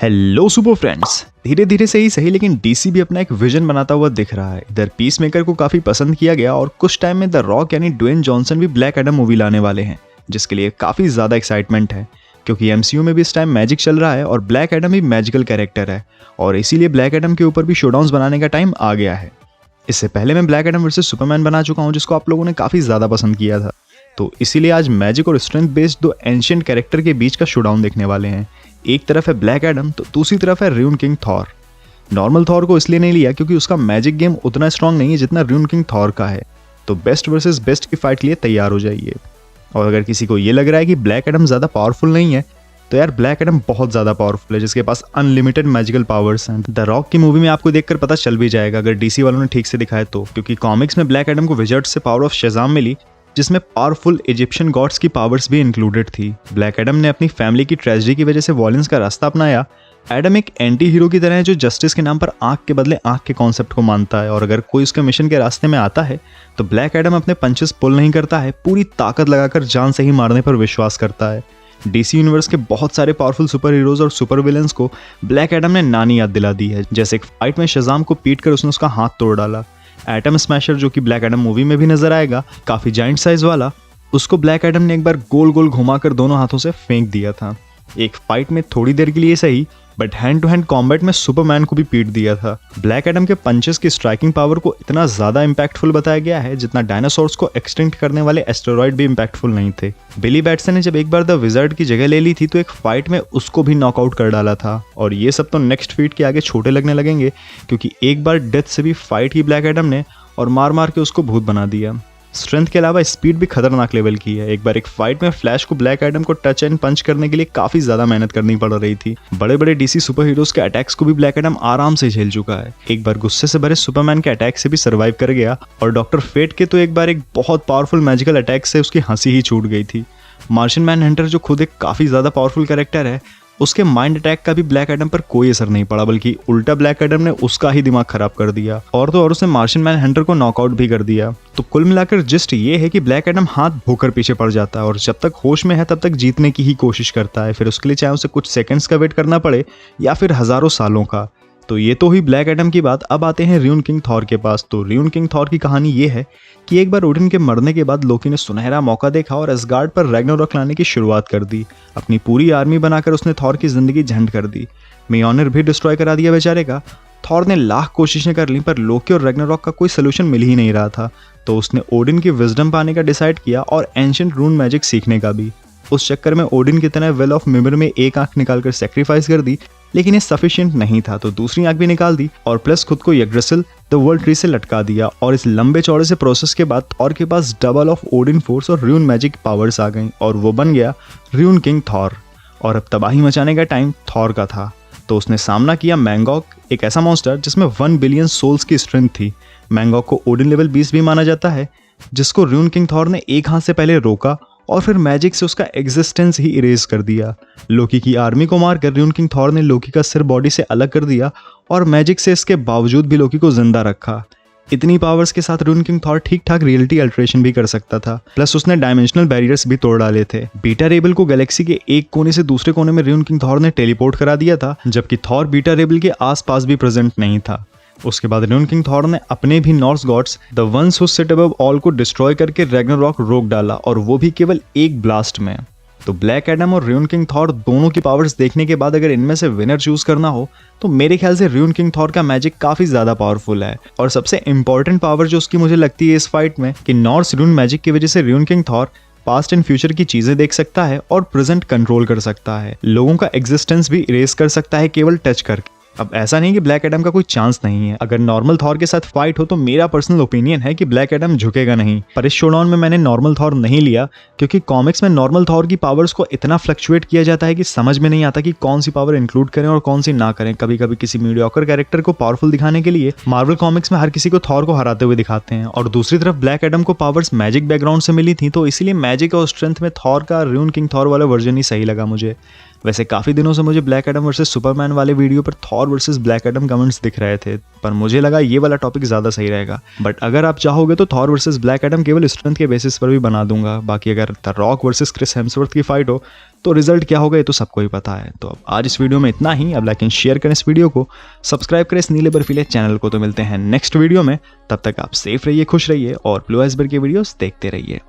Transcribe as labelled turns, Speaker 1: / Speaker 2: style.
Speaker 1: Hello super friends. धीरे धीरे से ही सही लेकिन डीसी भी अपना एक विजन बनाता हुआ दिख रहा है। इधर पीसमेकर को काफी पसंद किया गया और कुछ टाइम में द रॉक यानी ड्वेन जॉनसन भी ब्लैक एडम मूवी लाने वाले हैं, जिसके लिए काफी ज्यादा एक्साइटमेंट है क्योंकि एमसीयू में भी इस टाइम मैजिक चल रहा है और ब्लैक एडम भी मैजिकल कैरेक्टर है और इसीलिए ब्लैक एडम के ऊपर भी शोडाउन्स बनाने का टाइम आ गया है। इससे पहले मैं ब्लैक एडम वर्सेस सुपरमैन बना चुका हूँ जिसको आप लोगों ने काफी ज्यादा पसंद किया था, तो इसीलिए आज मैजिक और स्ट्रेंथ बेस्ड दो एंशिएंट कैरेक्टर के बीच का शोडाउन देखने वाले हैं। एक तरफ है ब्लैक एडम तो दूसरी तरफ है ruin king Thor. Normal Thor को इसलिए नहीं लिया क्योंकि उसका मैजिक गेम उतना स्ट्रांग नहीं है जितना र्यून किंग थॉर का है, तो बेस्ट वर्सेस बेस्ट की फाइट के लिए तैयार हो जाइए। और अगर किसी को ये लग रहा है कि ब्लैक एडम ज़्यादा पावरफुल नहीं है तो यार ब्लैक एडम बहुत ज़्यादा पावरफुल है जिसके पास अनलिमिटेड मैजिकल पावर्स हैं। द रॉक की मूवी में आपको देखकर पता चल भी जाएगा अगर डीसी वालों ने ठीक से दिखाया तो, क्योंकि कॉमिक्स में ब्लैक एडम को विजर्ड से पावर ऑफ शेज़ाम मिली जिसमें पावरफुल इजिप्शियन गॉड्स की पावर्स भी इंक्लूडेड थी। ब्लैक एडम ने अपनी फैमिली की ट्रेजेडी की वजह से वॉयलेंस का रास्ता अपनाया। एडम एक एंटी हीरो की तरह है जो जस्टिस के नाम पर आंख के बदले आंख के कॉन्सेप्ट को मानता है और अगर कोई उसके मिशन के रास्ते में आता है तो ब्लैक एडम अपने पंचेस पुल नहीं करता है, पूरी ताकत लगाकर जान से ही मारने पर विश्वास करता है। डीसी यूनिवर्स के बहुत सारे पावरफुल सुपर हीरोज और सुपर विलेंस को ब्लैक एडम ने नानी याद दिला दी है, जैसे एक फाइट में शेज़ाम को पीट कर उसने उसका हाथ तोड़ डाला। एटम स्मैशर जो कि ब्लैक एडम मूवी में भी नजर आएगा, काफी जाइंट साइज वाला, उसको ब्लैक एडम ने एक बार गोल गोल घुमाकर दोनों हाथों से फेंक दिया था। एक फाइट में थोड़ी देर के लिए सही but hand to hand combat में सुपरमैन को भी पीट दिया था। ब्लैक एडम के पंचेस की स्ट्राइकिंग पावर को इतना ज्यादा इंपैक्टफुल बताया गया है जितना डायनासोर्स को एक्सटिंक्ट करने वाले एस्टेरॉइड भी इंपैक्टफुल नहीं थे। बिली बैट्सन ने जब एक बार द विजर्ड की जगह ले ली थी तो एक फाइट में उसको भी नॉकआउट कर डाला था और ये सब तो नेक्स्ट फीट के आगे छोटे लगने लगेंगे क्योंकि एक बार डेथ से भी फाइट की ब्लैक एडम ने और मार मार के उसको भूत बना दिया। स्ट्रेंथ के अलावा स्पीड भी खतरनाक लेवल की है। एक बार एक फाइट में फ्लैश को ब्लैक एडम को टच एंड पंच करने के लिए काफी ज्यादा मेहनत करनी पड़ रही थी। बड़े बड़े डीसी सुपर हीरोज के अटैक्स को भी ब्लैक एडम आराम से झेल चुका है। एक बार गुस्से से भरे सुपरमैन के अटैक से भी सर्वाइव कर गया और डॉक्टर फेट के तो एक बार एक बहुत पावरफुल मैजिकल अटैक से उसकी हंसी ही छूट गई थी। मार्शियन मैन हंटर जो खुद एक काफी ज्यादा पावरफुल कैरेक्टर है, उसके माइंड अटैक का भी ब्लैक एडम पर कोई असर नहीं पड़ा बल्कि उल्टा ब्लैक एडम ने उसका ही दिमाग खराब कर दिया और तो और उसने मार्शियन मैन हंटर को नॉकआउट भी कर दिया। तो कुल मिलाकर जिस्ट ये है कि ब्लैक एडम हाथ धोकर पीछे पड़ जाता है और जब तक होश में है तब तक जीतने की ही कोशिश करता है, फिर उसके लिए चाहे उसे कुछ सेकंड्स का वेट करना पड़े या फिर हजारों सालों का। तो ये तो हुई ब्लैक एडम की बात। अब आते हैं र्यून किंग थॉर के पास। तो र्यून किंग थॉर की कहानी ये है कि एक बार ओडिन के मरने के बाद लोकी ने सुनहरा मौका देखा और असगार्ड पर रैग्नारोक लाने की शुरुआत कर दी। अपनी पूरी आर्मी बनाकर उसने थॉर की जिंदगी झंड कर दी। मियोनिर भी डिस्ट्रॉय करा दिया बेचारे का। थॉर ने लाख कोशिशें कर ली पर लोकी और रैग्नारोक का कोई सोल्यूशन मिल ही नहीं रहा था, तो उसने ओडिन की विजडम पाने का डिसाइड किया और एंशिएंट रून मैजिक सीखने का भी। उस चक्कर में ओडिन की तरह वेल ऑफ मिमर में एक आंख निकालकर सेक्रीफाइस कर दी, लेकिन ये सफिशिएंट नहीं था तो दूसरी आंख भी निकाल दी और प्लस खुद को यग्ड्रासिल द वर्ल्ड ट्री से लटका दिया। और इस लंबे चौड़े से प्रोसेस के बाद थॉर के पास डबल ऑफ ओडिन फोर्स और र्यून मैजिक पावर्स आ गई और वो बन गया र्यून किंग थॉर। और अब तबाही मचाने का टाइम थॉर का था, तो उसने सामना किया मैंगॉक, एक ऐसा मॉन्स्टर जिसमें 1 बिलियन सोल्स की स्ट्रेंथ थी। मैंगॉक को ओडिन लेवल 20 भी माना जाता है, जिसको र्यून किंग थॉर ने एक हाथ से पहले रोका और फिर मैजिक से उसका एग्जिस्टेंस ही इरेज कर दिया। लोकी की आर्मी को मारकर र्यून किंग थॉर ने लोकी का सिर बॉडी से अलग कर दिया और मैजिक से इसके बावजूद भी लोकी को जिंदा रखा। इतनी पावर्स के साथ र्यून किंग थॉर ठीक ठाक रियलिटी अल्टरेशन भी कर सकता था, प्लस उसने डायमेंशनल बैरियर्स भी तोड़ डाले थे। बीटा रेबल को गैलेक्सी के एक कोने से दूसरे कोने में र्यून किंग थॉर ने टेलीपोर्ट करा दिया था, जबकि थॉर बीटा रेबल के आसपास भी प्रेजेंट नहीं था। उसके बाद र्यून किंग थॉर ने अपने भी Norse gods the ones who sit above all को डिस्ट्रॉय करके रैग्नारोक रोक डाला और वो भी केवल एक ब्लास्ट में। तो ब्लैक एडम और र्यून किंग थॉर दोनों की पावर्स देखने के बाद अगर इनमें से विनर चूज करना हो तो मेरे ख्याल से र्यून किंग थॉर का मैजिक काफी ज्यादा पावरफुल है। और सबसे इंपॉर्टेंट पावर जो उसकी मुझे लगती है इस फाइट में कि नॉर्स र्यून मैजिक की वजह से ruin king Thor past and future की चीजें देख सकता है और प्रेजेंट कंट्रोल कर सकता है। लोगों का एग्जिस्टेंस भी इरेज कर सकता है केवल टच करके। अब ऐसा नहीं कि ब्लैक एडम का कोई चांस नहीं है। अगर नॉर्मल थॉर के साथ फाइट हो तो मेरा पर्सनल ओपिनियन है कि ब्लैक एडम झुकेगा नहीं, पर इस शोडाउन में मैंने नॉर्मल थॉर नहीं लिया क्योंकि कॉमिक्स में नॉर्मल थॉर की पावर्स को इतना फ्लक्चुएट किया जाता है कि समझ में नहीं आता कि कौन सी पावर इंक्लूड करें और कौन सी ना करें। कभी कभी किसी मीडियोकर कैरेक्टर को पावरफुल दिखाने के लिए मार्वल कॉमिक्स में हर किसी को थॉर को हराते हुए दिखाते हैं और दूसरी तरफ ब्लैक एडम को पावर्स मैजिक बैकग्राउंड से मिली थी, तो इसीलिए मैजिक और स्ट्रेंथ में थॉर का र्यून किंग थॉर वाला वर्जन ही सही लगा मुझे। वैसे काफ़ी दिनों से मुझे ब्लैक एडम वर्सेस सुपरमैन वाले वीडियो पर Thor versus Black Adam comments दिख रहे थे, पर मुझे लगा ये वाला टॉपिक ज़्यादा सही रहेगा। बट अगर आप चाहोगे तो थॉर वर्सेस ब्लैक एडम केवल स्ट्रेंथ के बेसिस पर भी बना दूंगा। बाकी अगर the Rock versus Chris Hemsworth की फाइट हो तो रिजल्ट क्या होगा ये तो सबको ही पता है। तो अब आज इस वीडियो में इतना ही। अब लाइक एंड शेयर करें इस वीडियो को, सब्सक्राइब करें इस नीले बर्फीले चैनल को। तो मिलते हैं नेक्स्ट वीडियो में, तब तक आप सेफ रहिए, खुश रहिए और ब्लू आइसबर्ग की वीडियोस देखते रहिए।